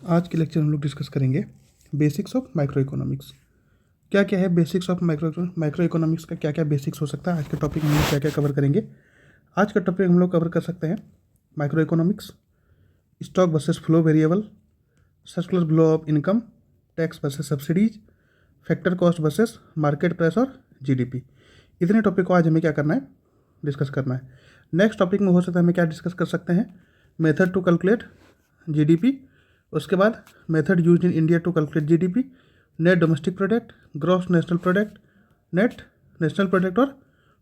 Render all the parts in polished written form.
आज के लेक्चर हम लोग डिस्कस करेंगे बेसिक्स ऑफ माइक्रो इकोनॉमिक्स। क्या क्या है बेसिक्स ऑफ माइक्रो इकोनॉमिक्स का, क्या क्या बेसिक्स हो सकता है। आज के टॉपिक हम लोग क्या क्या कवर करेंगे। आज का टॉपिक हम लोग कवर कर सकते हैं micro economics, stock versus flow variable, circular flow of income, tax versus subsidies, factor cost versus market price और जीडीपी। इतने टॉपिक को आज हमें क्या करना है, डिस्कस करना है। नेक्स्ट टॉपिक में हो सकता है हमें क्या डिस्कस कर सकते हैं, मेथड टू कैलकुलेट जीडीपी, उसके बाद method used in India to calculate GDP, net domestic product, gross national product, net national product और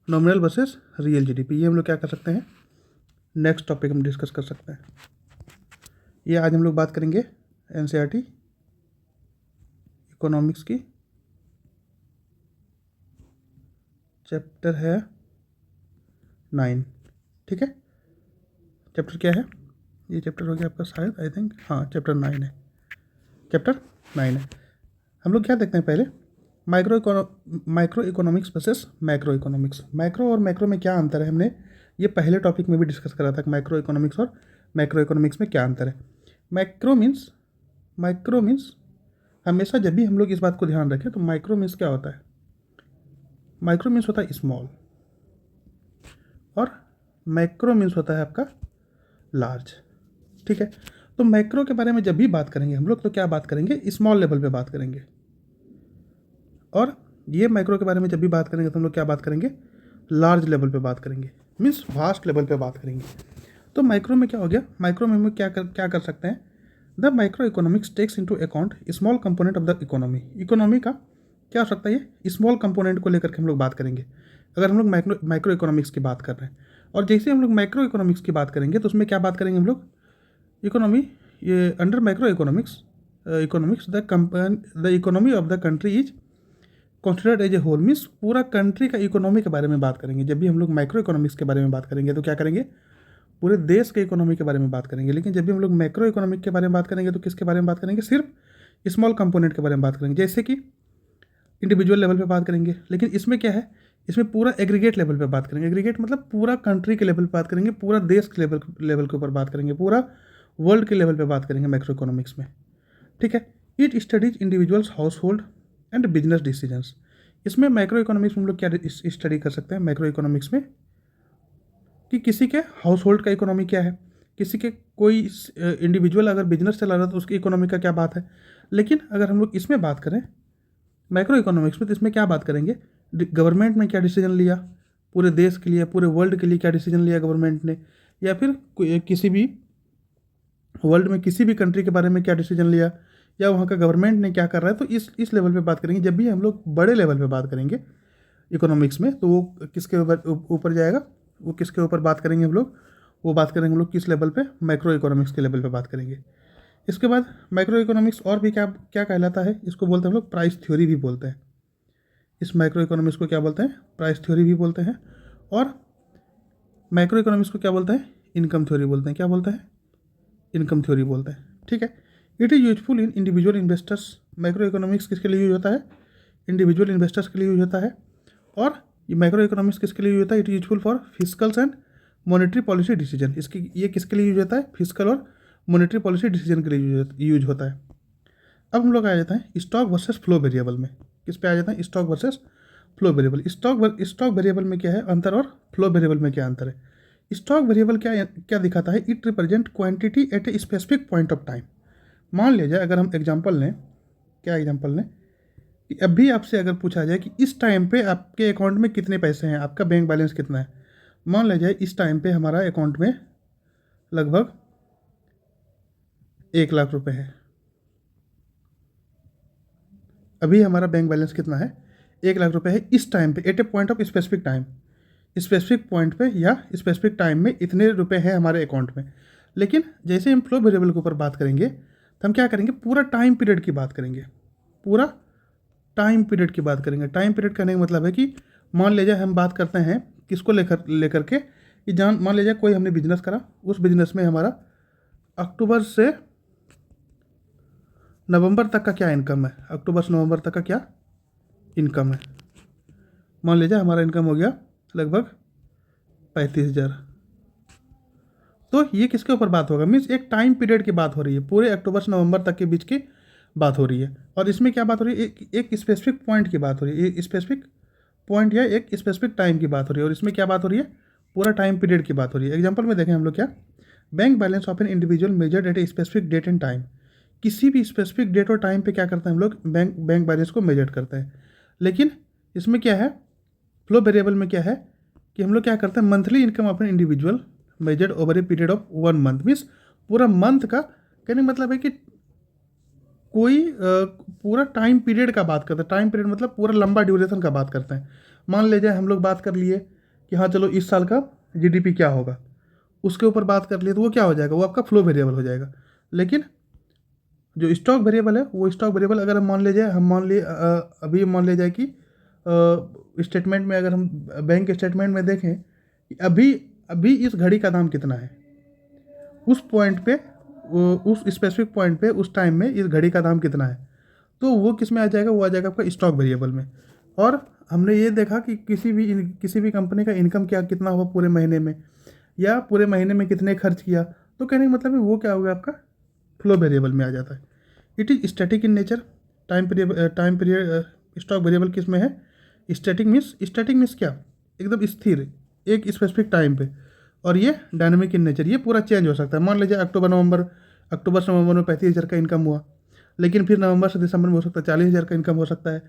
नॉमिनल वर्सेस रियल जीडीपी। ये हम लोग क्या कर सकते हैं, नेक्स्ट टॉपिक हम डिस्कस कर सकते हैं। ये आज हम लोग बात करेंगे एनसीईआरटी इकोनॉमिक्स की, चैप्टर है 9। ठीक है, चैप्टर क्या है, ये चैप्टर हो गया आपका शायद, आई थिंक, हाँ चैप्टर 9 है, चैप्टर 9 है। हम लोग क्या देखते हैं पहले, micro economics versus macro economics. Micro और मैक्रो में क्या अंतर है, हमने ये पहले टॉपिक में भी डिस्कस करा था कि माइक्रो इकोनॉमिक्स और मैक्रो इकोनॉमिक्स में क्या अंतर है। माइक्रो मीन्स हमेशा जब भी हम लोग इस बात को ध्यान रखें तो माइक्रो मीन्स क्या होता है, माइक्रो मीन्स होता है स्मॉल और मैक्रो मीन्स होता है आपका लार्ज। ठीक है, तो मैक्रो के बारे में जब भी बात करेंगे हम लोग तो क्या बात करेंगे, स्मॉल लेवल पे बात करेंगे, और ये मैक्रो के बारे में जब भी बात करेंगे तो हम लोग क्या बात करेंगे, लार्ज लेवल पे बात करेंगे, मीन्स वास्ट लेवल पे बात करेंगे। तो माइक्रो में क्या हो गया, माइक्रो में हम लोग क्या कर सकते हैं, the micro economics takes into account small component of the economy. Economy का क्या हो सकता है, ये स्मॉल कंपोनेंट को लेकर के हम लोग बात करेंगे अगर हम लोग माइक्रो इकोनॉमिक्स की बात कर रहे हैं। और जैसे हम लोग माइक्रो इकोनॉमिक्स की बात करेंगे तो उसमें क्या बात करेंगे हम लोग, इकोनॉमी, ये under micro economics the economy of the country is considered as a whole, means पूरा कंट्री का इकोनॉमी के बारे में बात करेंगे। जब भी हम लोग माइक्रो इकोनॉमिक्स के बारे में बात करेंगे तो क्या करेंगे, पूरे देश के इकोनॉमी के बारे में बात करेंगे। लेकिन जब भी हम लोग मैक्रो इकोनॉमिक के बारे में बात करेंगे तो किसके बारे में बात करेंगे, सिर्फ स्मॉल कंपोनेंट के बारे में बात करेंगे, जैसे कि इंडिविजुअल लेवल पे बात करेंगे। लेकिन इसमें क्या है, इसमें पूरा एग्रीगेट लेवल पे बात करेंगे। एग्रीगेट मतलब पूरा कंट्री के लेवल पे बात करेंगे, पूरा देश के लेवल के ऊपर बात करेंगे, पूरा वर्ल्ड के लेवल पे बात करेंगे मैक्रो इकोनॉमिक्स में। ठीक है, it studies individuals house hold and business decisions. इसमें माइक्रो इकोनॉमिक्स में हम लोग क्या स्टडी कर सकते हैं, माइक्रो इकोनॉमिक्स में कि किसी के हाउस होल्ड का इकोनॉमी क्या है, किसी के कोई इंडिविजुअल अगर बिजनेस चला रहा है तो उसकी इकोनॉमी का क्या बात है। लेकिन अगर हम लोग इसमें बात करें मैक्रो इकोनॉमिक्स में तो इसमें क्या बात करेंगे, गवर्नमेंट ने क्या डिसीजन लिया, पूरे देश के लिए, पूरे वर्ल्ड के लिए क्या डिसीजन लिया गवर्नमेंट ने, या फिर किसी भी वर्ल्ड में किसी भी कंट्री के बारे में क्या डिसीजन लिया, या वहाँ का गवर्नमेंट ने क्या कर रहा है। तो इस लेवल पे बात करेंगे। जब भी हम लोग बड़े लेवल पे बात करेंगे इकोनॉमिक्स में तो वो किसके ऊपर जाएगा, वो किसके ऊपर बात करेंगे हम लोग, वो बात करेंगे हम लोग किस लेवल पे, मैक्रो इकोनॉमिक्स के लेवल पे बात करेंगे। इसके बाद माइक्रो इकोनॉमिक्स और भी क्या क्या कहलाता है, इसको बोलते हैं हम लोग प्राइस थ्योरी भी बोलते हैं। इस माइक्रो इकोनॉमिक्स को क्या बोलते हैं, प्राइस थ्योरी भी बोलते हैं। और माइक्रो इकोनॉमिक्स को क्या बोलते हैं, इनकम थ्योरी बोलते हैं। क्या बोलते हैं, इनकम थ्योरी बोलते हैं। ठीक है, it is useful in individual investors. Micro economics किसके लिए यूज होता है, इंडिविजुअल इन्वेस्टर्स के लिए यूज होता है। और ये माइक्रो इकोनॉमिक्स किसके लिए यूज होता है, it is useful for physicals and monetary policy decision. इसकी ये किसके लिए यूज होता है, फिजिकल और मॉनेटरी पॉलिसी डिसीजन के लिए यूज होता है। अब हम लोग आ जाते हैं स्टॉक वर्सेस फ्लो वेरिएबल में। किस पे आ जाते हैं, stock versus flow variable. Stock variable में क्या है अंतर और फ्लो वेरिएबल में क्या अंतर है। स्टॉक वेरिएबल क्या क्या दिखाता है, it represent quantity eight a specific point of time. मान लिया जाए, अगर हम एग्जांपल लें, क्या एग्जांपल लें कि अभी आपसे अगर पूछा जाए कि इस टाइम पे आपके अकाउंट में कितने पैसे हैं, आपका बैंक बैलेंस कितना है। मान लिया जाए इस टाइम पे हमारा अकाउंट में लगभग 1 लाख रुपए है। अभी हमारा बैंक बैलेंस कितना है, 1 लाख रुपए है इस टाइम पे, at a point of specific time. Specific point पे या स्पेसिफिक टाइम में इतने रुपए हैं हमारे अकाउंट में। लेकिन जैसे हम फ्लो वेरिएबल के ऊपर बात करेंगे तो हम क्या करेंगे, पूरा टाइम पीरियड की बात करेंगे, पूरा टाइम पीरियड की बात करेंगे। टाइम पीरियड कहने का मतलब है कि मान लीजिए हम बात करते हैं किसको लेकर के कि मान लीजिए कोई हमने बिजनेस करा, उस बिजनेस में हमारा अक्टूबर से नवंबर तक का क्या इनकम है, अक्टूबर से नवंबर तक का क्या इनकम है। मान लीजिए हमारा इनकम हो गया लगभग 35,000। तो ये किसके ऊपर बात होगा, मीन्स एक टाइम पीरियड की बात हो रही है, पूरे अक्टूबर से नवंबर तक के बीच की बात हो रही है। और इसमें क्या बात हो रही है, एक स्पेसिफिक पॉइंट की बात हो रही है, स्पेसिफिक पॉइंट या एक स्पेसिफिक टाइम की बात हो रही है। और इसमें क्या बात हो रही है, पूरा टाइम पीरियड की बात हो रही है। एग्जांपल में देखें हम लोग क्या, bank balance of an individual measured at a specific date and time. किसी भी स्पेसिफिक डेट और टाइम पे क्या करते हैं हम लोग, बैंक बैलेंस को मेजर करते हैं। लेकिन इसमें क्या है, फ्लो वेरिएबल में क्या है कि हम लोग क्या करते हैं, monthly income of an individual measured over a period of 1 month. Means पूरा मंथ का कहने का मतलब है कि कोई पूरा टाइम पीरियड का बात करते हैं। टाइम पीरियड मतलब पूरा लंबा ड्यूरेशन का बात करते हैं। मान लीजिए हम लोग बात कर लिए कि हाँ चलो इस साल का जीडीपी क्या होगा, उसके ऊपर बात कर लिए तो वो क्या हो जाएगा, वो आपका फ्लो वेरिएबल हो जाएगा। लेकिन जो स्टॉक वेरिएबल है, वो स्टॉक वेरिएबल अगर हम मान लीजिए, हम मान लिए अभी मान लिया जाए कि स्टेटमेंट में, अगर हम बैंक स्टेटमेंट में देखें कि अभी अभी इस घड़ी का दाम कितना है, उस पॉइंट पे, उस स्पेसिफिक पॉइंट पे, उस टाइम में इस घड़ी का दाम कितना है, तो वो किस में आ जाएगा, वो आ जाएगा आपका स्टॉक वेरिएबल में। और हमने ये देखा कि किसी भी कंपनी का इनकम क्या कितना हुआ पूरे महीने में, या पूरे महीने में कितने खर्च किया, तो कहने का मतलब है वो क्या होगा, आपका फ्लो वेरिएबल में आ जाता है। It is static in nature. Time period stock variable किस में है, स्टैटिक मीन्स क्या, एकदम स्थिर एक स्पेसिफिक टाइम पे। और ये डायनेमिक इन नेचर, ये पूरा चेंज हो सकता है। मान लीजिए अक्टूबर से नवंबर में 35,000 का इनकम हुआ, लेकिन फिर नवंबर से दिसंबर में हो सकता है 40,000 का इनकम हो सकता है,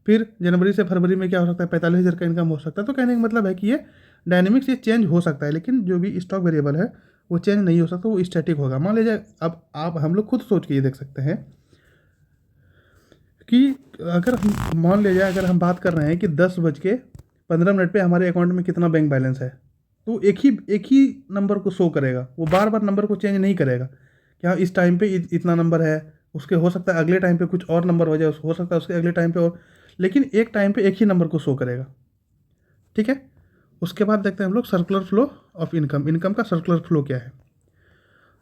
फिर जनवरी से फरवरी में क्या हो सकता है 45,000 का इनकम हो सकता है। तो कहने का मतलब है कि ये डायनेमिक्स, ये चेंज हो सकता है, लेकिन जो भी स्टॉक वेरिएबल है वो चेंज नहीं हो सकता, वो स्टैटिक होगा। मान लीजिए अब आप हम लोग खुद सोच के ये देख सकते हैं कि अगर हम मान लीजिए, अगर हम बात कर रहे हैं कि 10:15 पे हमारे अकाउंट में कितना बैंक बैलेंस है, तो एक ही नंबर को शो करेगा, वो बार बार नंबर को चेंज नहीं करेगा कि हाँ इस टाइम पे इतना नंबर है, उसके हो सकता है अगले टाइम पे कुछ और नंबर हो जाए, हो सकता है उसके अगले टाइम पे और, लेकिन एक टाइम पे एक ही नंबर को शो करेगा। ठीक है, उसके बाद देखते हैं हम लोग circular flow of income. Income का सर्कुलर फ्लो क्या है।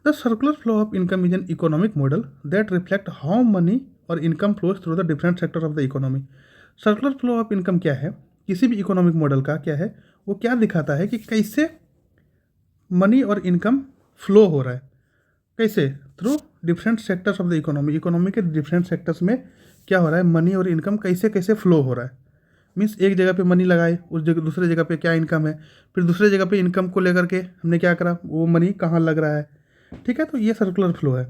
The circular flow of income is an economic model that reflect how money और income flows through the different sector of the economy. Circular flow of income क्या है, किसी भी economic model का क्या है, वो क्या दिखाता है कि कैसे मनी और इनकम फ्लो हो रहा है, कैसे, through different sectors of the economy. Economy के डिफरेंट सेक्टर्स में क्या हो रहा है, मनी और इनकम कैसे कैसे फ्लो हो रहा है। मीन्स एक जगह पे मनी लगाए, उस जगह दूसरे जगह पे क्या इनकम है, फिर दूसरे जगह पे इनकम को लेकर के हमने क्या करा, वो मनी कहाँ लग रहा है। ठीक है, तो ये सर्कुलर फ्लो है।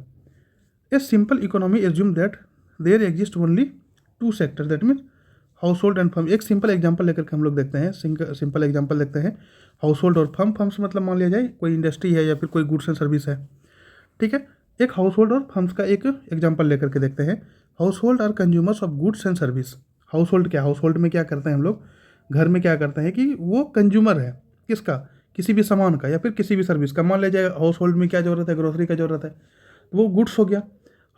A simple economy assume that there exist only 2 sector, that means household and firm. एक सिंपल एग्जांपल लेकर के हम लोग देखते हैं, सिंपल एग्जांपल देखते हैं हाउस होल्ड और फर्म। फर्म से मतलब मान लिया जाए कोई इंडस्ट्री है या फिर कोई गुड्स एंड सर्विस है। ठीक है, एक हाउस होल्ड और फर्म्स का एक एग्जांपल लेकर के देखते हैं। Household are consumers of goods and service. Household क्या, हाउस होल्ड में क्या करते हैं हम लोग, घर में क्या करते हैं कि वो कंज्यूमर है किसका, किसी भी सामान का या फिर किसी भी सर्विस का। मान लीजिए हाउस होल्ड में क्या ज़रूरत है, ग्रोसरी का ज़रूरत है, तो वो गुड्स हो गया।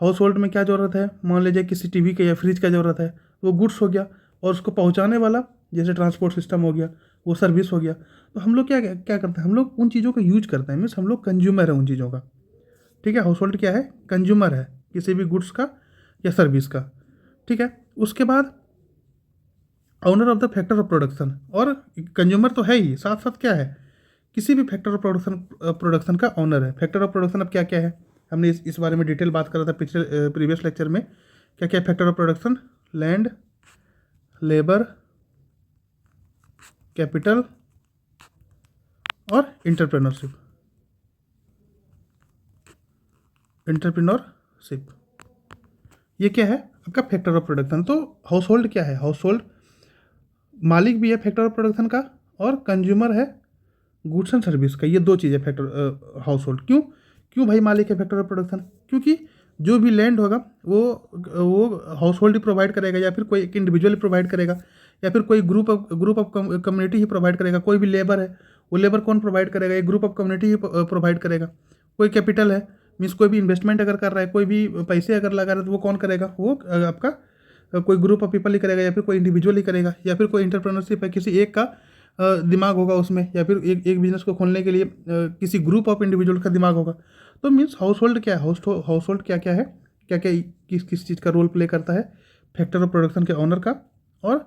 हाउस होल्ड में क्या ज़रूरत है, मान लीजिए किसी टीवी का या फ्रिज का ज़रूरत है, तो वो गुड्स हो गया। और उसको पहुंचाने वाला जैसे ट्रांसपोर्ट सिस्टम हो गया, वो सर्विस हो गया। तो हम लोग क्या क्या करते हैं, हम लोग उन चीज़ों का यूज करते हैं, मीन्स हम लोग कंज्यूमर है उन चीज़ों का। ठीक है, हाउस होल्ड क्या है, कंज्यूमर है किसी भी गुड्स का या सर्विस का। ठीक है, उसके बाद owner of the factor of production, और कंज्यूमर तो है ही, साथ साथ क्या है, किसी भी फैक्टर ऑफ प्रोडक्शन का ऑनर है। फैक्टर ऑफ प्रोडक्शन अब क्या क्या है, हमने इस बारे में डिटेल बात करा था पिछले प्रीवियस लेक्चर में। क्या क्या factor of production, land, labour, capital और इंटरप्रेन्योरशिप। ये क्या है आपका फैक्टर ऑफ प्रोडक्शन। तो हाउस होल्ड क्या है, हाउस होल्ड मालिक भी है फैक्टर ऑफ प्रोडक्शन का, और कंज्यूमर है गुड्स एंड सर्विस का। ये 2 चीज़ें फैक्टर हाउस होल्ड। क्यों क्यों भाई मालिक है फैक्टर ऑफ प्रोडक्शन, क्योंकि जो भी लैंड होगा वो हाउस होल्ड ही प्रोवाइड करेगा, या फिर कोई एक इंडिविजुअल प्रोवाइड करेगा, या फिर कोई group of community he provide करेगा। कोई भी लेबर है, वो लेबर कौन प्रोवाइड करेगा, एक group of community he provide करेगा। कोई कैपिटल है, मीन्स कोई भी इन्वेस्टमेंट अगर कर रहा है, कोई भी पैसे अगर लगा रहा है, तो वो कौन करेगा, वो आपका कोई ग्रुप ऑफ पीपल ही करेगा, या फिर कोई इंडिविजुअल ही करेगा, या फिर कोई इंटरप्रेन्योरशिप है, किसी एक का दिमाग होगा उसमें, या फिर एक बिजनेस को खोलने के लिए किसी ग्रुप ऑफ इंडिविजुअल का दिमाग होगा। तो मीन्स हाउस होल्ड क्या है, हाउस होल्ड क्या क्या है, क्या क्या किस चीज़ का रोल प्ले करता है, फैक्टर ऑफ प्रोडक्शन के ऑनर का, और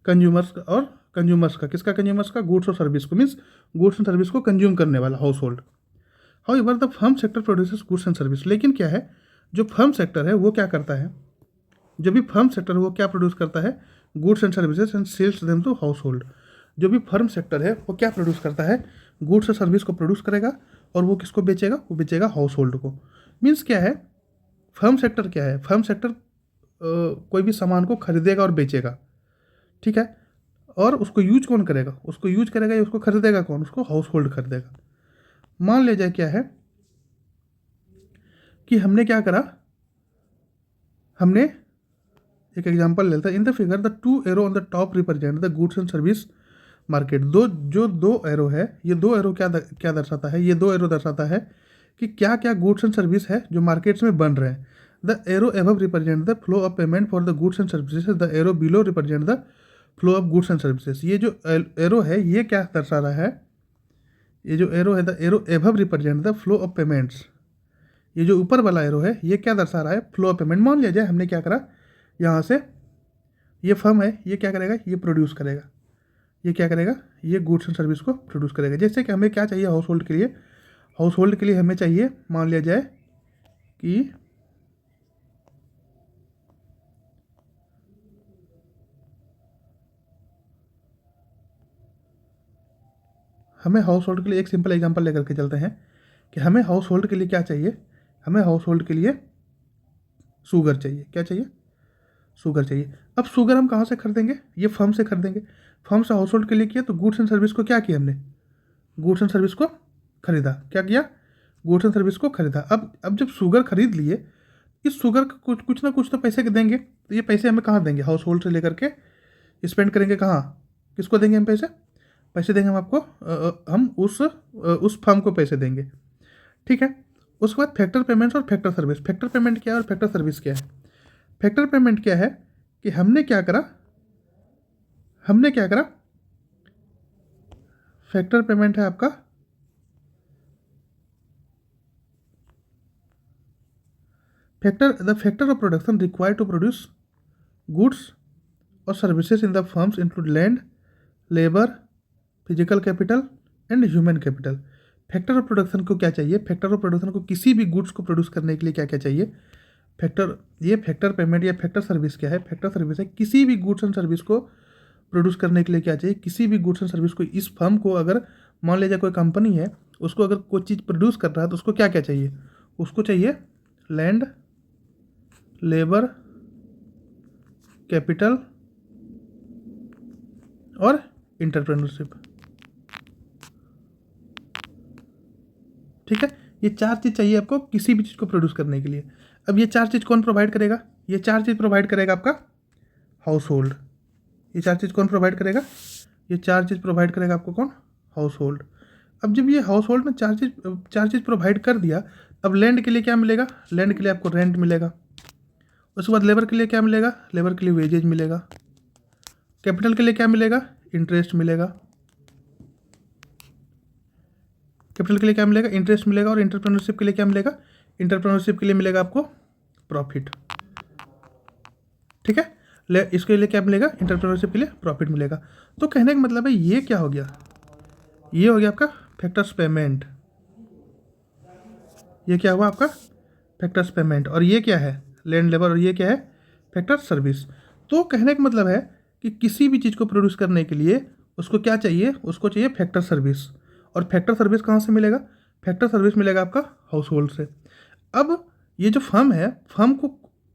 कंज्यूमर्स का किसका, कंज्यूमर्स का गुड्स और सर्विस को, मीन्स गुड्स एंड सर्विस को कंज्यूम करने वाला house hold. However the firm sector produces goods and service. लेकिन क्या है, जो फर्म सेक्टर है वो क्या करता है, जो भी फर्म सेक्टर है वो क्या प्रोड्यूस करता है, goods and services and sells them to household. जो भी फर्म सेक्टर है वो क्या प्रोड्यूस करता है, गुड्स और सर्विस को प्रोड्यूस करेगा और वो किसको बेचेगा, वो बेचेगा हाउस होल्ड को। मीन्स क्या है, फर्म सेक्टर क्या है, फर्म सेक्टर कोई भी सामान को खरीदेगा और बेचेगा, ठीक है, और उसको यूज कौन करेगा, उसको यूज करेगा या उसको खरीदेगा कौन, उसको हाउस होल्ड खरीदेगा। मान लिया जाए क्या है कि हमने क्या करा, हमने एक एग्जांपल लेता है। In the figure the two arrow on the top represent the goods and service market. दो एरो है, ये दो एरो क्या दर्शाता है, ये दो एरो दर्शाता है कि क्या क्या गुड्स एंड सर्विस है जो मार्केट्स में बन रहे हैं। The arrow above represent the flow of payment for the goods and services, the arrow below represent the flow of goods and services. ये जो एरो है ये क्या दर्शा रहा है, ये जो एरो है the arrow above represent the flow of payments. ये जो ऊपर वाला एरो है ये क्या दर्शा रहा है, फ्लो ऑफ पेमेंट। मान लिया जाए हमने क्या करा, यहाँ से ये फर्म है ये क्या करेगा, ये प्रोड्यूस करेगा, ये क्या करेगा, ये गुड्स एंड सर्विस को प्रोड्यूस करेगा। जैसे कि हमें क्या चाहिए हाउस होल्ड के लिए, हाउस होल्ड के लिए हमें चाहिए, मान लिया जाए कि हमें हाउस होल्ड के लिए एक सिंपल एग्जांपल लेकर के चलते हैं कि हमें हाउस होल्ड के लिए क्या चाहिए, हमें हाउस होल्ड के लिए शुगर चाहिए। क्या चाहिए, शुगर चाहिए। अब शुगर हम कहाँ से खरीदेंगे, ये फर्म से खरीदेंगे। फर्म से हाउस होल्ड के लिए किया तो गुड्स एंड सर्विस को क्या किया हमने, गुड्स एंड सर्विस को खरीदा। क्या किया, गुड्स एंड सर्विस को खरीदा। अब जब शुगर खरीद लिए, इस शुगर का कुछ ना कुछ तो पैसे देंगे, तो ये पैसे हमें कहाँ देंगे, हाउस होल्ड से लेकर के स्पेंड करेंगे कहाँ, किसको देंगे हम पैसे, पैसे देंगे हम आपको, हम उस फर्म को पैसे देंगे, ठीक है। उसके बाद फैक्टर पेमेंट्स और फैक्टर सर्विस। फैक्टर पेमेंट क्या है और फैक्टर सर्विस क्या है। फैक्टर पेमेंट क्या है कि हमने क्या करा, फैक्टर पेमेंट है आपका the factor of production required to produce goods और services in the firms include land, labour, physical capital and human capital. Factor of production को क्या चाहिए, फैक्टर ऑफ प्रोडक्शन को किसी भी गुड्स को प्रोड्यूस करने के लिए क्या क्या चाहिए, ये फैक्टर पेमेंट या फैक्टर सर्विस क्या है, फैक्टर सर्विस है किसी भी गुड्स एंड सर्विस को प्रोड्यूस करने के लिए क्या चाहिए, किसी भी गुड्स एंड सर्विस को, इस फर्म को अगर मान लीजिए कोई कंपनी है उसको अगर कोई चीज़ प्रोड्यूस कर रहा है तो उसको क्या क्या चाहिए, उसको चाहिए लैंड, लेबर, कैपिटल और इंटरप्रेन्योरशिप, ठीक है। ये चार चीज़ चाहिए आपको किसी भी चीज़ को प्रोड्यूस करने के लिए। अब ये चार चीज़ कौन प्रोवाइड करेगा, ये चार चीज़ प्रोवाइड करेगा आपका हाउस होल्ड। ये चार चीज़ कौन प्रोवाइड करेगा, ये चार चीज़ प्रोवाइड करेगा आपको कौन, हाउस होल्ड। अब जब ये हाउस होल्ड में चार चीज़ प्रोवाइड कर दिया, अब लैंड के लिए क्या मिलेगा, लैंड के लिए आपको रेंट मिलेगा। उसके बाद लेबर के लिए क्या मिलेगा, लेबर के लिए वेजेज मिलेगा। कैपिटल के लिए क्या मिलेगा, इंटरेस्ट मिलेगा। कैपिटल के लिए क्या मिलेगा, इंटरेस्ट मिलेगा। और इंटरप्रेन्योरशिप के लिए क्या मिलेगा, इंटरप्रेन्योरशिप के लिए मिलेगा आपको प्रॉफिट, ठीक है। इसके लिए क्या मिलेगा, इंटरप्रेन्योरशिप के लिए प्रॉफिट मिलेगा। तो कहने का मतलब है ये क्या हो गया, ये हो गया आपका फैक्टर्स पेमेंट। ये क्या हुआ आपका फैक्टर्स पेमेंट, और ये क्या है लैंड, लेबर, और ये क्या है फैक्टर सर्विस। तो कहने का मतलब है कि किसी भी चीज़ को प्रोड्यूस करने के लिए उसको क्या चाहिए, उसको चाहिए फैक्टर सर्विस। और फैक्टर सर्विस कहाँ से मिलेगा, फैक्टर सर्विस मिलेगा आपका हाउस होल्ड से। अब ये जो फर्म है, फर्म को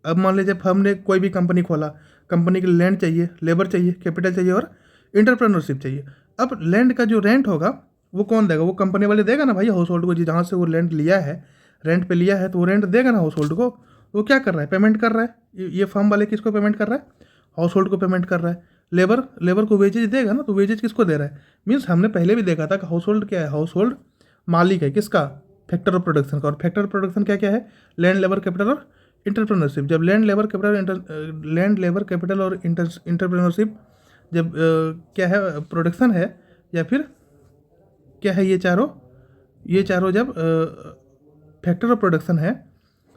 अब मान लीजिए फर्म ने कोई भी कंपनी खोला, कंपनी के लिए लैंड चाहिए, लेबर चाहिए, कैपिटल चाहिए और इंटरप्रेन्योरशिप चाहिए। अब लैंड का जो रेंट होगा वो कौन देगा, वो कंपनी वाले देगा ना भाई हाउस होल्ड को, जहाँ से वो लैंड लिया है, रेंट पे लिया है तो वो रेंट देगा ना हाउस होल्ड को। वो क्या कर रहा है, पेमेंट कर रहा है। ये फर्म वाले किसको पेमेंट कर रहा है, हाउस होल्ड को पेमेंट कर रहा है। लेबर को वेजेज देगा ना, तो वेजेज किसको दे रहा है, मीन्स हमने पहले भी देखा था कि हाउस होल्ड क्या है, हाउस होल्ड मालिक है किसका, फैक्टर ऑफ प्रोडक्शन का। और फैक्टर ऑफ प्रोडक्शन क्या क्या है, लैंड, लेबर, कैपिटल और इंटरप्रेन्योरशिप। जब लैंड, लेबर, कैपिटल और इंटरप्रेन्योरशिप जब क्या है प्रोडक्शन है, या फिर क्या है, ये चारों जब फैक्टर ऑफ प्रोडक्शन है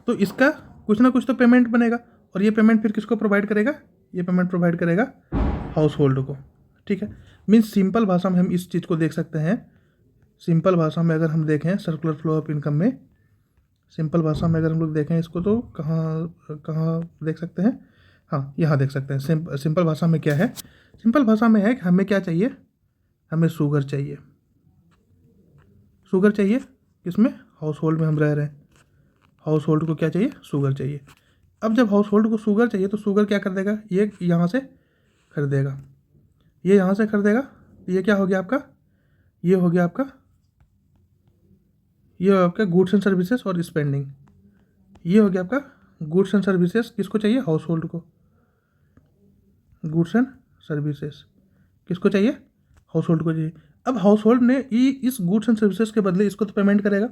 तो इसका कुछ ना कुछ तो पेमेंट बनेगा। और ये पेमेंट फिर किसको प्रोवाइड करेगा, ये पेमेंट प्रोवाइड करेगा हाउस होल्ड को, ठीक है। मीन्स सिंपल भाषा में हम इस चीज़ को देख सकते हैं, सिंपल भाषा में अगर हम देखें सर्कुलर फ्लो ऑफ इनकम में, सिंपल भाषा में अगर हम लोग देखें इसको तो कहाँ कहाँ देख सकते हैं, हाँ यहाँ देख सकते हैं। सिंपल भाषा में क्या है, सिंपल भाषा में है कि हमें क्या चाहिए, हमें शुगर चाहिए। शुगर चाहिए किसमें, हाउस होल्ड में हम रह रहे हैं, हाउस होल्ड को क्या चाहिए, शुगर चाहिए। अब जब हाउस होल्ड को शुगर चाहिए तो शुगर क्या कर देगा, ये यहाँ से खरीदेगा, ये यहाँ से खरीदेगा, ये क्या हो गया आपका, ये हो गया आपका, ये हो आपका गुड्स एंड सर्विसेज और स्पेंडिंग, ये हो गया आपका गुड्स एंड सर्विसेज। किसको चाहिए, हाउस होल्ड को, गुड्स एंड सर्विसेज किसको चाहिए, हाउस होल्ड को चाहिए। अब हाउस होल्ड ने इस गुड्स एंड सर्विसेज के बदले इसको तो पेमेंट करेगा।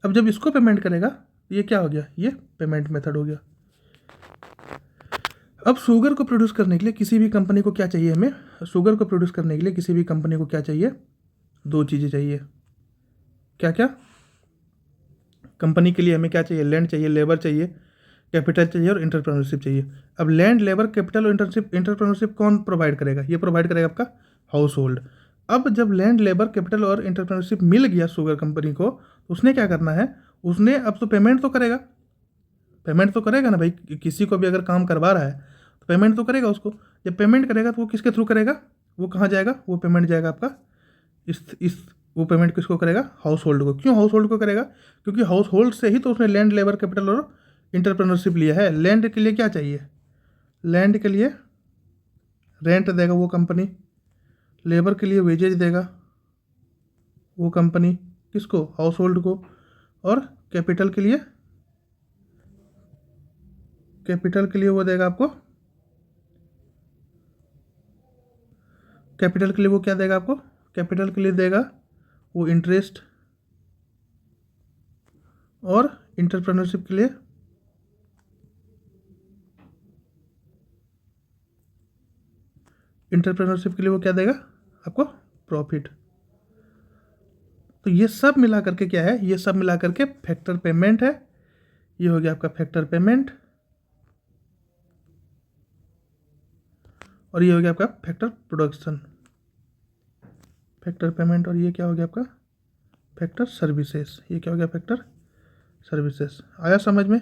अब जब इसको पेमेंट करेगा ये क्या हो गया, ये पेमेंट मेथड हो गया। अब शुगर को प्रोड्यूस करने के लिए किसी भी कंपनी को क्या चाहिए, हमें शुगर को प्रोड्यूस करने के लिए किसी भी कंपनी को क्या चाहिए, दो चीज़ें चाहिए। क्या क्या, कंपनी के लिए हमें क्या चाहिए, लैंड चाहिए, लेबर चाहिए, कैपिटल चाहिए और इंटरप्रेन्योरशिप चाहिए। अब लैंड, लेबर, कैपिटल और इंटरप्रेन्योरशिप कौन प्रोवाइड करेगा, ये प्रोवाइड करेगा आपका हाउस होल्ड। अब जब लैंड, लेबर, कैपिटल और इंटरप्रेन्योरशिप मिल गया शुगर कंपनी को, तो उसने क्या करना है, उसने अब तो पेमेंट तो करेगा, पेमेंट तो करेगा ना भाई, किसी को भी अगर काम करवा रहा है तो पेमेंट तो करेगा उसको। जब पेमेंट करेगा तो वो किसके थ्रू करेगा, वो कहाँ जाएगा, वो पेमेंट जाएगा आपका इस वो पेमेंट किसको करेगा, हाउस होल्ड को। क्यों हाउस होल्ड को करेगा, क्योंकि हाउस होल्ड से ही तो उसने लैंड, लेबर, कैपिटल और इंटरप्रेन्योरशिप लिया है। लैंड के लिए क्या चाहिए, लैंड के लिए रेंट देगा वो कंपनी, लेबर के लिए वेजेज देगा वो कंपनी, किसको, हाउस होल्ड को, और कैपिटल के लिए वो देगा आपको, कैपिटल के लिए वो क्या देगा आपको, कैपिटल के लिए देगा वो इंटरेस्ट, और इंटरप्रेन्योरशिप के लिए वो क्या देगा आपको, प्रॉफिट। तो ये सब मिला करके क्या है, ये सब मिला करके फैक्टर पेमेंट है। ये हो गया आपका फैक्टर पेमेंट, और ये हो गया आपका फैक्टर प्रोडक्शन, फैक्टर पेमेंट, और ये क्या हो गया आपका फैक्टर सर्विसेज। ये क्या हो गया, फैक्टर सर्विसेज। आया समझ में,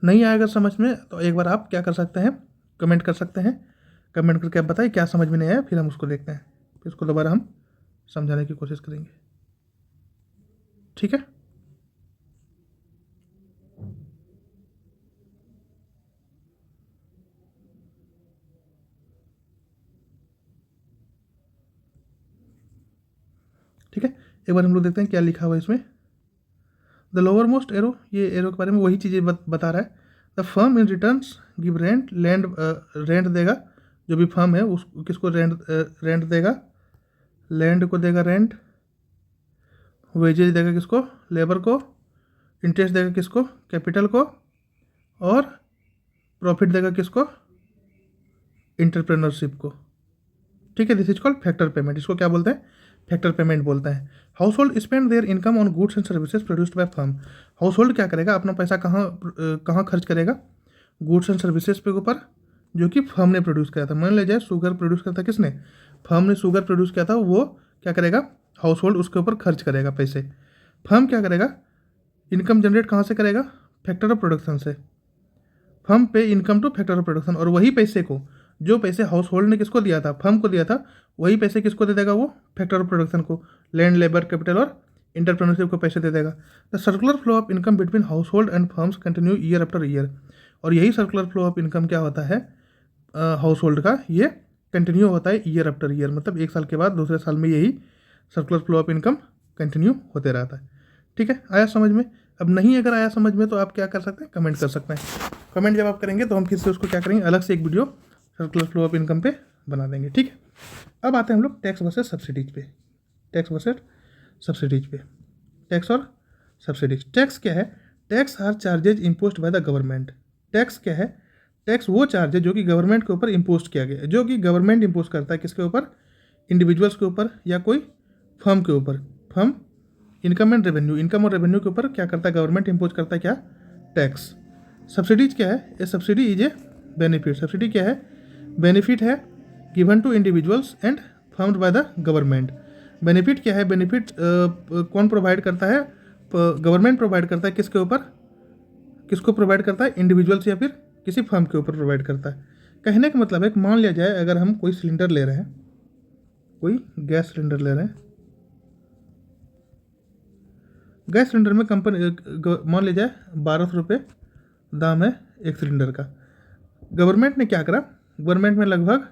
नहीं आएगा समझ में तो एक बार आप क्या कर सकते हैं, कमेंट कर सकते हैं, कमेंट करके आप बताइए क्या समझ में नहीं आया, फिर हम उसको देखते हैं, फिर उसको दोबारा हम समझाने की कोशिश करेंगे, ठीक है। ठीक है, एक बार हम लोग देखते हैं क्या लिखा हुआ है इसमें। द लोअर मोस्ट एरो, ये एरो के बारे में वही चीज़ें बता रहा है। The firm in returns give rent, land rent देगा, जो भी फर्म है उस किसको रेंट देगा, लैंड को देगा रेंट, वेजेज देगा किसको, लेबर को, इंटरेस्ट देगा किसको, कैपिटल को, और प्रॉफिट देगा किसको, इंटरप्रेन्योरशिप को। ठीक है, this is called factor payment. इसको क्या बोलते हैं, फैक्टर पेमेंट बोलते हैं। House hold spend there income on goods and services produced by firm. House hold क्या करेगा, अपना पैसा कहाँ खर्च करेगा, गुड्स एंड सर्विसेज के ऊपर जो कि फर्म ने प्रोड्यूस किया था। मान लीजिए शुगर प्रोड्यूस किया था किसने, फर्म ने शुगर प्रोड्यूस किया था, वो क्या करेगा, हाउस होल्ड उसके ऊपर खर्च करेगा पैसे। फर्म क्या करेगा, इनकम जनरेट कहाँ से करेगा, फैक्टर ऑफ प्रोडक्शन से। फर्म पे income two factor of production, और वही पैसे को, जो पैसे हाउस होल्ड ने किसको दिया था, फर्म को दिया था, वही पैसे किसको दे देगा, वो फैक्टर ऑफ प्रोडक्शन को, लैंड, लेबर, कैपिटल और इंटरप्रेन्योरशिप को पैसे दे देगा। The circular flow of income between house hold and firms continue year after year. और यही सर्कुलर फ्लो ऑफ इनकम क्या होता है हाउस होल्ड का, ये कंटिन्यू होता है ईयर आफ्टर ईयर, मतलब एक साल के बाद दूसरे साल में यही circular flow of income continue होते रहता है। ठीक है, आया समझ में। अब नहीं अगर आया समझ में तो आप क्या कर सकते हैं, कमेंट कर सकते हैं। कमेंट जब आप करेंगे तो हम फिर से उसको क्या करेंगे, अलग से एक video circular flow of income पे बना देंगे। ठीक है, अब आते हैं हम लोग टैक्स वर्सेस सब्सिडीज पे। टैक्स वर्सेस सब्सिडीज पे, टैक्स और सब्सिडीज। टैक्स क्या है, tax are charges imposed by the government. Tax क्या है, टैक्स वो चार्ज है जो कि गवर्नमेंट के ऊपर इम्पोज किया गया है, जो कि गवर्नमेंट इम्पोज करता है किसके ऊपर, इंडिविजुअल्स के ऊपर या कोई फर्म के ऊपर। Firm income and revenue, income और रेवेन्यू के ऊपर क्या करता है, गवर्नमेंट इम्पोज करता है क्या, टैक्स। सब्सिडीज क्या है, a subsidy is a benefit. Subsidy क्या है, बेनिफिट है given to individuals and firms by the government. Benefit क्या है, बेनिफिट कौन प्रोवाइड करता है, गवर्नमेंट प्रोवाइड करता है किसके ऊपर, किसको प्रोवाइड करता है, इंडिविजुअल्स या फिर किसी फर्म के ऊपर प्रोवाइड करता है। कहने का मतलब है कि मान लिया जाए अगर हम कोई सिलेंडर ले रहे हैं, कोई गैस सिलेंडर ले रहे हैं, गैस सिलेंडर में कंपनी मान लिया जाए 1200 रुपये दाम है एक सिलेंडर का। गवर्नमेंट ने क्या करा, गवर्नमेंट ने लगभग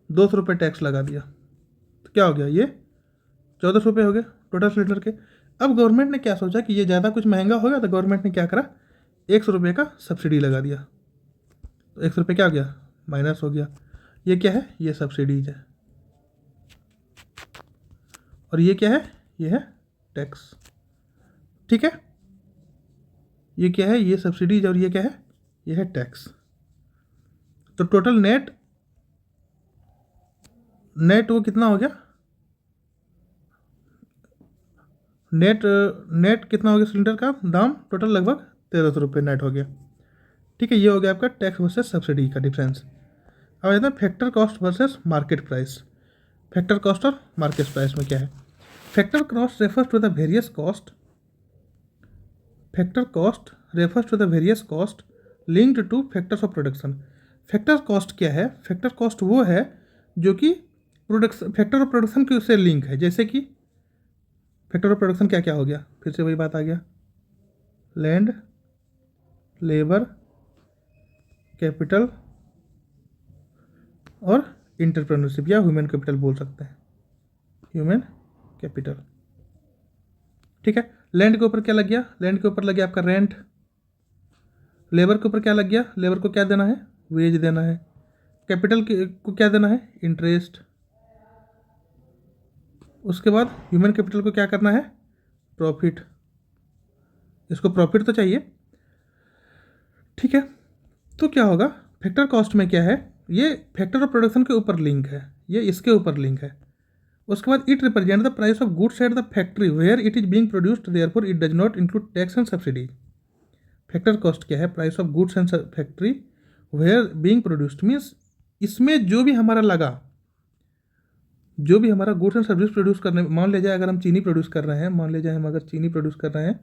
200 रुपये टैक्स लगा दिया, तो क्या हो गया, ये 1400 रुपये हो गए टोटल सिलेंडर के। अब गवर्नमेंट ने क्या सोचा कि ये ज़्यादा कुछ महंगा होगा, तो गवर्नमेंट ने क्या करा, 100 रुपये का सब्सिडी लगा दिया, तो 100 रुपये क्या हो गया, माइनस हो गया। ये क्या है, ये सब्सिडीज है, और ये क्या है, ये है टैक्स। ठीक है, ये क्या है, ये सब्सिडीज, और ये क्या है, ये है टैक्स। तो टोटल नेट वो कितना हो गया, नेट कितना हो गया, सिलेंडर का दाम टोटल लगभग 1300 रुपये नेट हो गया। ठीक है, ये हो गया आपका टैक्स वर्सेस सब्सिडी का डिफरेंस। अब आता है factor cost versus market price. Factor cost और मार्केट प्राइस में क्या है, factor cost refers to the various cost, factor cost refers to the various cost linked to factors of production. Factor cost क्या है, factor cost वो है जो कि प्रोडक्शन, फैक्टर ऑफ प्रोडक्शन के उससे लिंक है। जैसे कि फैक्टर ऑफ प्रोडक्शन क्या क्या हो गया, फिर से वही बात आ गया, लैंड, लेबर, कैपिटल और इंटरप्रेन्योरशिप, या ह्यूमन कैपिटल बोल सकते हैं, ह्यूमन कैपिटल। ठीक है, लैंड के ऊपर क्या लग गया, लैंड के ऊपर लग गया आपका रेंट। लेबर के ऊपर क्या लग गया, लेबर को क्या देना है, वेज देना है। कैपिटल को क्या देना है, इंटरेस्ट। उसके बाद ह्यूमन कैपिटल को क्या करना है, प्रॉफिट, इसको प्रॉफिट तो चाहिए। ठीक है, तो क्या होगा, फैक्टर कॉस्ट में क्या है, ये फैक्टर ऑफ प्रोडक्शन के ऊपर लिंक है, ये इसके ऊपर लिंक है। उसके बाद it represent the price of goods at the factory where it is being produced, therefore it does not include tax and subsidy. Factor cost क्या है, price of goods and factory where being produced, means इसमें जो भी हमारा लगा, जो भी हमारा गुड्स एंड सर्विस प्रोड्यूस करने, मान लिया जाए अगर हम चीनी प्रोड्यूस कर रहे हैं, मान लिया जाए हम अगर चीनी प्रोड्यूस कर रहे हैं,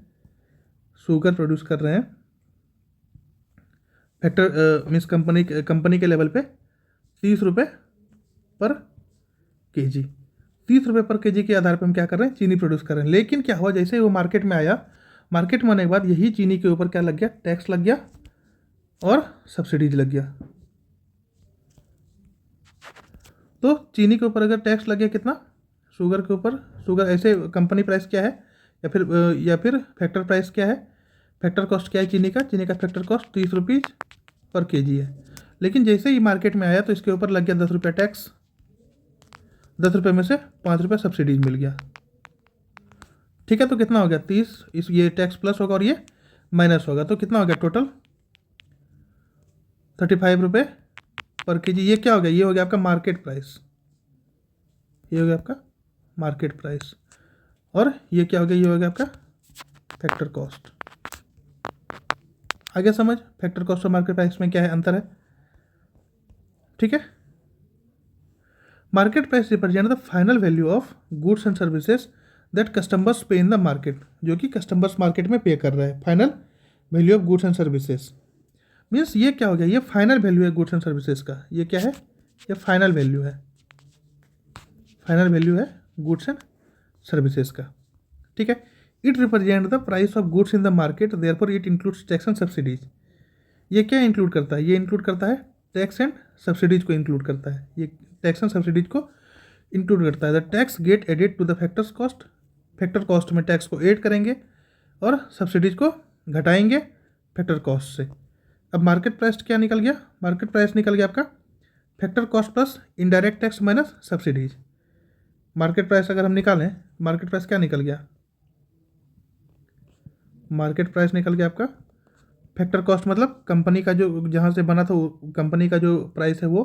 शुगर प्रोड्यूस कर रहे हैं, फैक्टर मीन्स कंपनी के लेवल पे 30 रुपये पर केजी, 30 रुपये पर केजी के आधार पर हम क्या कर रहे हैं, चीनी प्रोड्यूस कर रहे हैं। लेकिन क्या हुआ, जैसे ही वो मार्केट में आया, मार्केट में आने के बाद यही चीनी के ऊपर क्या लग गया, टैक्स लग गया और सब्सिडीज लग गया। तो चीनी के ऊपर अगर टैक्स लग गया कितना, शुगर के ऊपर, शुगर ऐसे कंपनी प्राइस क्या है, या फिर फैक्टर प्राइस क्या है, फैक्टर कॉस्ट क्या है चीनी का, चीनी का फैक्टर कॉस्ट 30 रुपीज़ पर केजी है। लेकिन जैसे ही मार्केट में आया तो इसके ऊपर लग गया 10 रुपये टैक्स, 10 रुपये में से 5 रुपये सब्सिडीज मिल गया। ठीक है, तो कितना हो गया 30, इस ये टैक्स प्लस होगा और ये माइनस होगा, तो कितना हो गया टोटल 35 रुपये पर केजी। ये क्या हो गया, ये हो गया आपका मार्केट प्राइस, ये हो गया आपका मार्केट प्राइस, और ये क्या हो गया, ये हो गया आपका फैक्टर कॉस्ट। आगे समझ, फैक्टर कॉस्ट और मार्केट प्राइस में क्या है, अंतर है। ठीक है, market price represent the final value of goods and services that customers पे इन द मार्केट, जो कि कस्टमर्स मार्केट में पे कर रहे हैं, final value of goods and services. Means ये क्या हो गया, ये फाइनल वैल्यू है गुड्स एंड सर्विसेज का, ये क्या है, ये फाइनल वैल्यू है, फाइनल वैल्यू है गुड्स एंड सर्विसेज का। ठीक है, it represent the price of goods in the market, therefore it includes tax and subsidies. ये क्या इंक्लूड करता है, ये इंक्लूड करता है टैक्स एंड सब्सिडीज को इंक्लूड करता है, ये टैक्स एंड सब्सिडीज को इंक्लूड करता है। The tax get added to the factors cost, factor cost में टैक्स को ऐड करेंगे और सब्सिडीज को घटाएंगे फैक्टर कॉस्ट से। अब मार्केट प्राइस क्या निकल गया, मार्केट प्राइस निकल गया आपका factor cost plus indirect tax minus subsidies. Market price अगर हम निकालें, मार्केट प्राइस क्या निकल गया, मार्केट प्राइस निकल गया आपका फैक्टर कॉस्ट, मतलब कंपनी का जो जहाँ से बना था कंपनी का जो प्राइस है वो,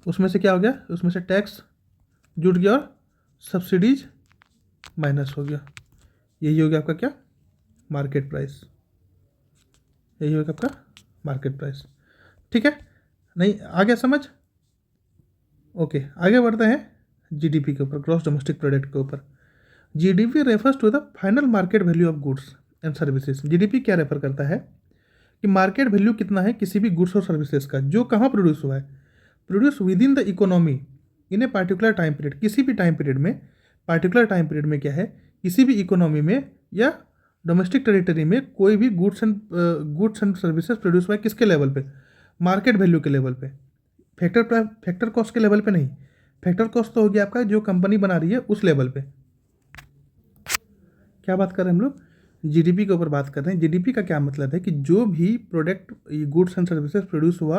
उसमें से क्या हो गया, उसमें से टैक्स जुड़ गया और सब्सिडीज माइनस हो गया। यही हो गया आपका क्या, मार्केट प्राइस, यही हो गया आपका मार्केट प्राइस। ठीक है, नहीं आ गया समझ। ओके, आगे बढ़ते हैं जीडीपी के ऊपर, ग्रॉस डोमेस्टिक प्रोडक्ट के ऊपर। GDP refers to the final market value of goods and services. GDP क्या रेफर करता है कि मार्केट वैल्यू कितना है किसी भी गुड्स और सर्विसेज का, जो कहाँ प्रोड्यूस हुआ है, produce with in the economy in a particular time period. किसी भी टाइम पीरियड में, पार्टिकुलर टाइम पीरियड में क्या है, किसी भी इकोनॉमी में या डोमेस्टिक टेरिटरी में कोई भी गुड्स एंड सर्विसेज प्रोड्यूस हुआ है, किसके लेवल पे, मार्केट वैल्यू के लेवल पे, फैक्टर कॉस्ट के लेवल पे नहीं। फैक्टर कॉस्ट तो हो गया आपका जो कंपनी बना रही है उस लेवल पे। क्या बात कर रहे हैं हम लोग, जीडीपी के ऊपर बात कर रहे हैं। जीडीपी का क्या मतलब है कि जो भी product, goods and services produce हुआ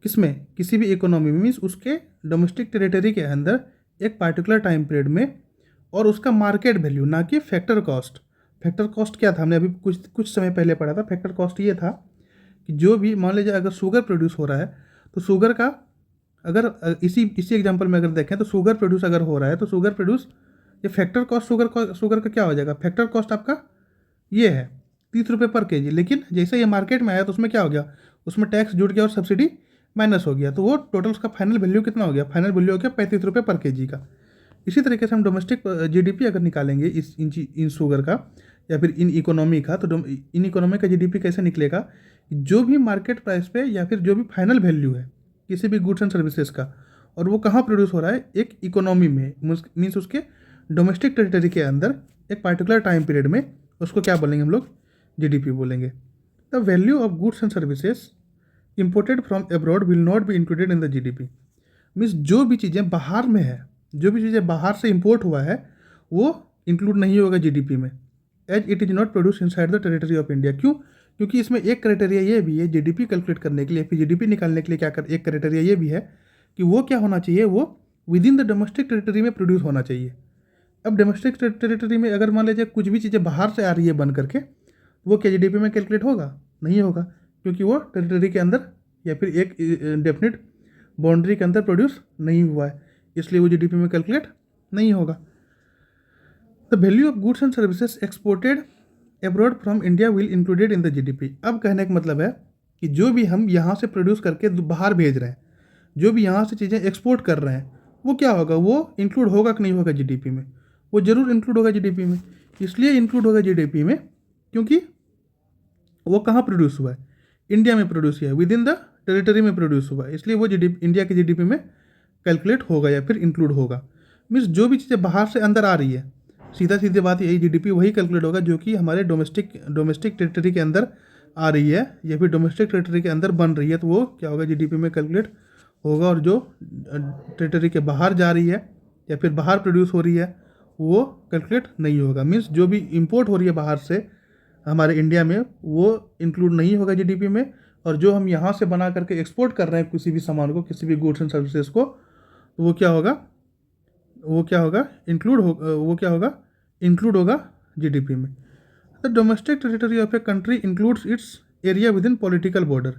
किसमें, किसी भी इकोनॉमी में, मीन्स उसके डोमेस्टिक टेरिटरी के अंदर एक पार्टिकुलर टाइम पीरियड में, और उसका मार्केट वैल्यू, ना कि फैक्टर कॉस्ट। फैक्टर कॉस्ट क्या था, हमने अभी कुछ समय पहले पढ़ा था। फैक्टर कॉस्ट ये था कि जो भी, मान लीजिए अगर शुगर प्रोड्यूस हो रहा है तो शुगर का, अगर इसी एग्जांपल में अगर देखें तो शुगर प्रोड्यूस अगर हो रहा है तो शुगर प्रोड्यूस, ये फैक्टर कॉस्ट शुगर का क्या हो जाएगा, फैक्टर कॉस्ट आपका ये है 30 रुपये पर केजी। लेकिन जैसे ये मार्केट में आया तो उसमें क्या हो गया, उसमें टैक्स जुड़ गया और सब्सिडी माइनस हो गया, तो वो टोटल उसका फाइनल वैल्यू कितना हो गया, फाइनल वैल्यू हो गया 35 रुपये पर केजी का। इसी तरीके से हम डोमेस्टिक जीडीपी अगर निकालेंगे इन शुगर का या फिर इन इकोनॉमी का, तो इन इकोनॉमी का जीडीपी कैसे निकलेगा, जो भी मार्केट प्राइस पे या फिर जो भी फाइनल वैल्यू है किसी भी गुड्स एंड सर्विसेज का, और वो कहाँ प्रोड्यूस हो रहा है, एक इकोनॉमी में, मीन्स उसके डोमेस्टिक टेरिटरी के अंदर एक पार्टिकुलर टाइम पीरियड में, उसको क्या बोलेंगे हम लोग, जीडीपी बोलेंगे। The value of goods and services imported from abroad will not be included in the GDP. Means जो भी चीज़ें बाहर में है, जो भी चीज़ें बाहर से इंपोर्ट हुआ है, वो इंक्लूड नहीं होगा जीडीपी में, as it is not produce inside the territory of India. क्यों, क्योंकि इसमें एक क्राइटेरिया ये भी है, जीडीपी कैलकुलेट करने के लिए, फिर जीडीपी निकालने के लिए एक क्राइटेरिया ये भी है कि वो क्या होना चाहिए, वो with in the domestic territory में प्रोड्यूस होना चाहिए। अब डोमेस्टिक टेरिटरी में अगर मान लीजिए कुछ भी चीज़ें बाहर से आ रही है बन करके, वो क्या जीडीपी में कैलकुलेट होगा, नहीं होगा, क्योंकि वो टेरिटरी के अंदर या फिर एक डेफिनेट बाउंड्री के अंदर प्रोड्यूस नहीं हुआ है, इसलिए वो जीडीपी में कैलकुलेट नहीं होगा। The value of goods and services exported abroad from India will included in the GDP. अब कहने का मतलब है कि जो भी हम यहाँ से प्रोड्यूस करके बाहर भेज रहे हैं, जो भी यहाँ से चीज़ें एक्सपोर्ट कर रहे हैं, वो क्या होगा, वो इंक्लूड होगा कि नहीं होगा जीडीपी में, वो जरूर इंक्लूड होगा जीडीपी में। इसलिए इंक्लूड होगा जीडीपी में क्योंकि वो कहाँ प्रोड्यूस हुआ है, इंडिया में प्रोड्यूस हुआ है, विद इन द टेरिटरी में प्रोड्यूस हुआ है, इसलिए वो जीडीपी, इंडिया की जीडीपी में कैलकुलेट होगा या फिर इंक्लूड होगा। मीन्स जो भी चीज़ें बाहर से अंदर आ रही है, सीधा सीधी बात यही, जीडीपी वही कैलकुलेट होगा जो कि हमारे डोमेस्टिक टेरिटरी के अंदर आ रही है या फिर डोमेस्टिक टेरिटरी के अंदर बन रही है, तो वो क्या होगा, जीडीपी में कैलकुलेट होगा। और जो टेरिटरी के बाहर जा रही है या फिर बाहर प्रोड्यूस हो रही है, वो कैलकुलेट नहीं होगा। मीन्स जो भी इंपोर्ट हो रही है बाहर से हमारे इंडिया में, वो इंक्लूड नहीं होगा जीडीपी में, और जो हम यहाँ से बना करके एक्सपोर्ट कर रहे हैं किसी भी सामान को, किसी भी गुड्स एंड सर्विसेज को, तो वो क्या होगा, इंक्लूड होगा जीडीपी में। The domestic territory of a country includes it's area with in political border.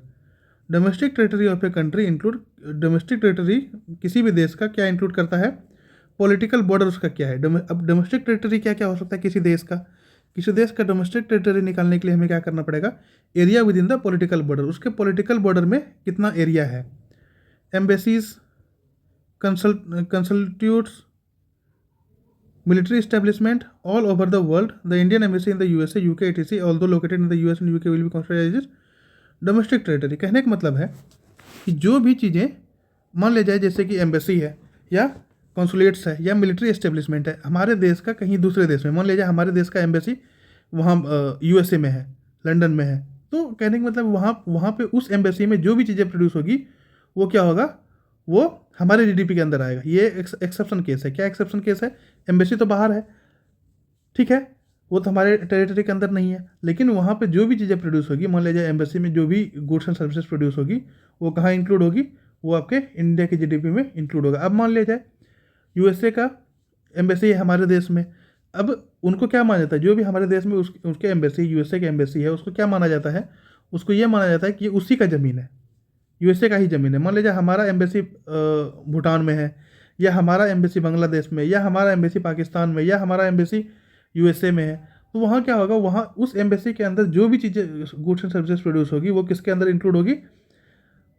Domestic territory of a country domestic territory किसी भी देश का क्या इंक्लूड करता है, पॉलिटिकल बॉर्डर उसका क्या है। अब डोमेस्टिक टेरिटरी क्या क्या हो सकता है किसी देश का डोमेस्टिक टेरिटरी निकालने के लिए हमें क्या करना पड़ेगा, area within the political border, उसके पॉलिटिकल बॉर्डर में कितना एरिया है। Embassies, consulates, military establishment all over the world. The Indian embassy in the USA, UK, etc., although located in the US and UK, will be considered as domestic territory. कहने का मतलब है कि जो भी चीज़ें मान ले जाए, जैसे कि एम्बेसी है या कॉन्सुलेट्स है या मिलिट्री एस्टेब्लिशमेंट है हमारे देश का कहीं दूसरे देश में, मान लीजिए हमारे देश का एम्बेसी वहाँ USA में है, लंदन में है, तो कहने का मतलब वहाँ पे उस एम्बेसी में जो भी चीज़ें प्रोड्यूस होगी वो क्या होगा, वो हमारे जीडीपी के अंदर आएगा। ये एक्सेप्शन केस है। क्या एक्सेप्शन केस है, एम्बेसी तो बाहर है, ठीक है, वो तो हमारे टेरिटरी के अंदर नहीं है, लेकिन वहाँ पे जो भी चीज़ें प्रोड्यूस होगी, मान लीजिए एम्बेसी में जो भी गुड्स एंड सर्विसेज प्रोड्यूस होगी, वो कहाँ इंक्लूड होगी, वो आपके इंडिया के जीडीपी में इंक्लूड होगा। अब मान लिया जाए USA का एम्बेसी है हमारे देश में, अब उनको क्या माना जाता है, जो भी हमारे देश में उसके एम्बेसी, USA के एम्बेसी है, उसको क्या माना जाता है, उसको ये माना जाता है कि ये उसी का ज़मीन है, USA का ही ज़मीन है। मान लीजिए हमारा एम्बेसी भूटान में है, या हमारा एम्बेसी बांग्लादेश में, या हमारा एम्बेसी पाकिस्तान में, या हमारा एम्बेसी USA में है, तो वहाँ क्या होगा, वहाँ उस एम्बेसी के अंदर जो भी चीज़ें गुड्स एंड सर्विसेज प्रोड्यूस होगी वो किसके अंदर इंक्लूड होगी,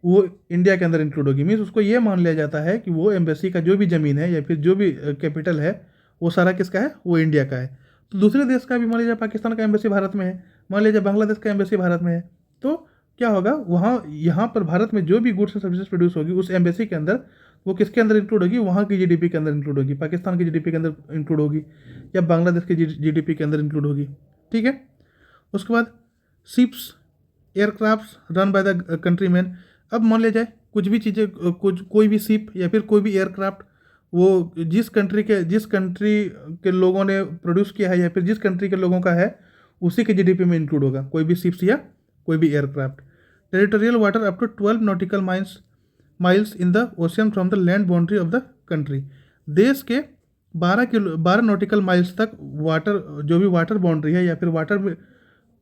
वो इंडिया के अंदर इंक्लूड होगी। मीन्स उसको ये मान लिया जाता है कि वो एम्बेसी का जो भी ज़मीन है या फिर जो भी कैपिटल है वो सारा किसका है, वो इंडिया का है। तो दूसरे देश का भी मान लीजिए पाकिस्तान का एम्बेसी भारत में है, मान लीजिए बांग्लादेश का एम्बेसी भारत में है, तो क्या होगा वहाँ यहाँ पर भारत में जो भी गुड्स एंड सर्विसेज प्रोड्यूस होगी उस एम्बेसी के अंदर वो किसके अंदर इंक्लूड होगी, वहाँ की जीडीपी के अंदर इंक्लूड होगी, पाकिस्तान की जीडीपी के अंदर इंक्लूड होगी या बांग्लादेश की जीडीपी के अंदर इंक्लूड होगी। ठीक है। उसके बाद ships aircraft run by the country man. अब मान लिया जाए कुछ भी चीज़ें, कुछ कोई भी शिप या फिर कोई भी एयरक्राफ्ट वो जिस कंट्री के लोगों ने प्रोड्यूस किया है या फिर जिस कंट्री के लोगों का है उसी के जीडीपी में इंक्लूड होगा, कोई भी शिप्स या कोई भी aircraft. Territorial water up to 12 nautical miles in the ocean from the land boundary of the country. देश के 12 नॉटिकल माइल्स तक वाटर, जो भी वाटर बाउंड्री है या फिर वाटर में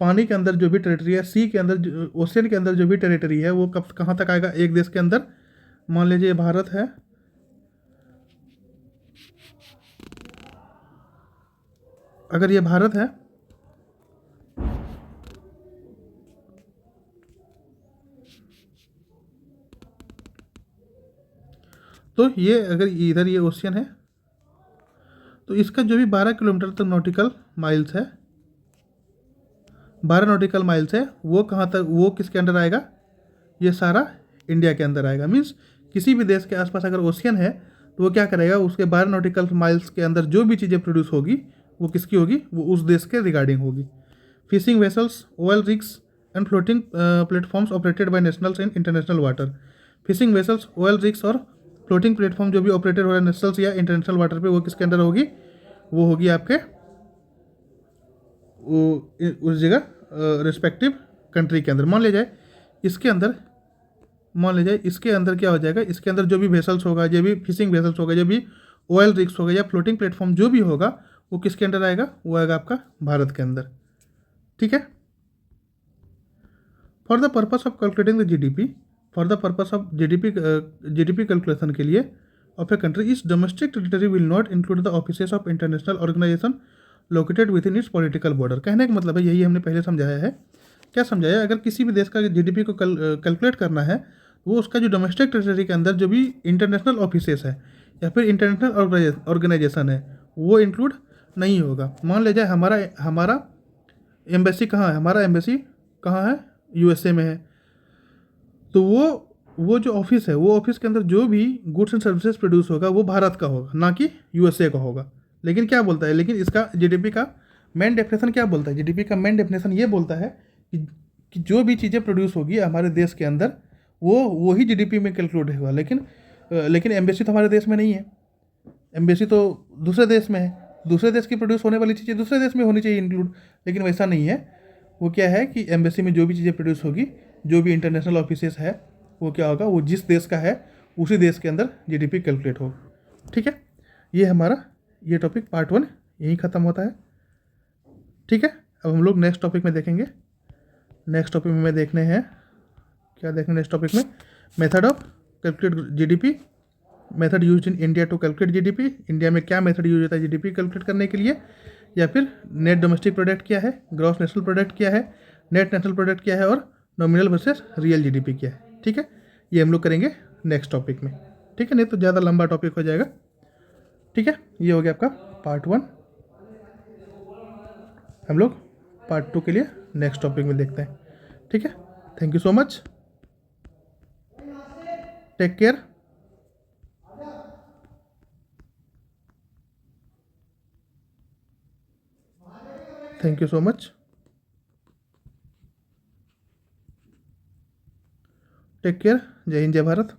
पानी के अंदर जो भी टेरिटरी है, सी के अंदर, ओशियन के अंदर जो भी टेरिटरी है वो कब कहाँ तक आएगा एक देश के अंदर। मान लीजिए भारत है, अगर ये भारत है तो ये अगर इधर ये ओशियन है तो इसका जो भी 12 किलोमीटर तक नॉटिकल माइल्स है, 12 नॉटिकल माइल्स है, वो कहाँ तक, वो किसके अंडर आएगा, ये सारा इंडिया के अंदर आएगा। मीन्स किसी भी देश के आसपास अगर ओशियन है तो वो क्या करेगा, उसके 12 नॉटिकल माइल्स के अंदर जो भी चीज़ें प्रोड्यूस होगी वो किसकी होगी, वो उस देश के रिगार्डिंग होगी। Fishing vessels, oil rigs and floating platforms operated by nationals in international water. Fishing vessels, oil rigs और फ्लोटिंग प्लेटफॉर्म जो भी ऑपरेटेड हो रहा है नेशनल्स या इंटरनेशनल वाटर पे, वो किसके अंडर होगी, वो होगी आपके वो उस जगह रिस्पेक्टिव कंट्री के अंदर। मान लिया जाए इसके अंदर, मान लीजिए इसके अंदर क्या हो जाएगा, इसके अंदर जो भी वेसल्स होगा, जो भी फिशिंग वेसल्स होगा, जो भी ऑयल रिग्स होगा या फ्लोटिंग प्लेटफॉर्म जो भी होगा वो किसके अंदर आएगा, वो आएगा आपका भारत के अंदर। ठीक है। For the purpose of calculating the GDP, for the purpose of GDP calculation के लिए ऑफ ए कंट्री, इस domestic territory will not include the offices of international organization located within its political border. कहने का मतलब है, यही हमने पहले समझाया है। क्या समझाया, अगर किसी भी देश का जीडीपी को कैलकुलेट करना है वो उसका जो डोमेस्टिक टेरिटरी के अंदर जो भी इंटरनेशनल ऑफिसेस है या फिर इंटरनेशनल ऑर्गेनाइजेशन है वो इंक्लूड नहीं होगा। मान लीजिए हमारा एम्बेसी कहाँ है, हमारा एम्बेसी कहाँ है, यूएसए में है, तो वो जो ऑफिस है वो ऑफिस के अंदर जो भी गुड्स एंड सर्विसेज प्रोड्यूस होगा वो भारत का होगा, ना कि यूएसए का होगा। लेकिन क्या बोलता है, लेकिन इसका जीडीपी का मेन डेफिनेशन क्या बोलता है, जीडीपी का मेन डेफिनेशन ये बोलता है कि जो भी चीज़ें प्रोड्यूस होगी हमारे देश के अंदर वो ही जीडीपी में कैलकुलेट होगा। लेकिन एम्बेसी तो हमारे देश में नहीं है, एम्बेसी तो दूसरे देश में है, दूसरे देश की प्रोड्यूस होने वाली चीज़ें दूसरे देश में होनी चाहिए इंक्लूड, लेकिन वैसा नहीं है। वो क्या है कि एम्बेसी में जो भी चीज़ें प्रोड्यूस होगी, जो भी इंटरनेशनल ऑफिसेस है, वो क्या होगा, वो जिस देश का है उसी देश के अंदर जीडीपी कैलकुलेट होगा। ठीक है। ये हमारा ये टॉपिक पार्ट 1 यहीं ख़त्म होता है। ठीक है। अब हम लोग नेक्स्ट टॉपिक में देखेंगे। नेक्स्ट टॉपिक में देखने हैं, क्या देखेंगे नेक्स्ट टॉपिक में, method of calculate GDP, method use in India to calculate GDP. India में क्या मेथड यूज होता है जीडीपी कैलकुलेट करने के लिए, या फिर नेट डोमेस्टिक प्रोडक्ट क्या है, ग्रॉस नेशनल प्रोडक्ट क्या है, नेट नेशनल प्रोडक्ट क्या है और नॉमिनल वर्सेस रियल जीडीपी क्या है। ठीक है। ये हम लोग करेंगे नेक्स्ट टॉपिक में। ठीक है, नहीं तो ज़्यादा लंबा टॉपिक हो जाएगा। ठीक है। ये हो गया आपका पार्ट 1। हम लोग पार्ट 2 के लिए नेक्स्ट टॉपिक में देखते हैं। ठीक है। Thank you so much, take care. Thank you so much, take care. जय हिंद, जय भारत।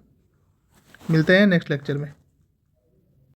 मिलते हैं नेक्स्ट लेक्चर में।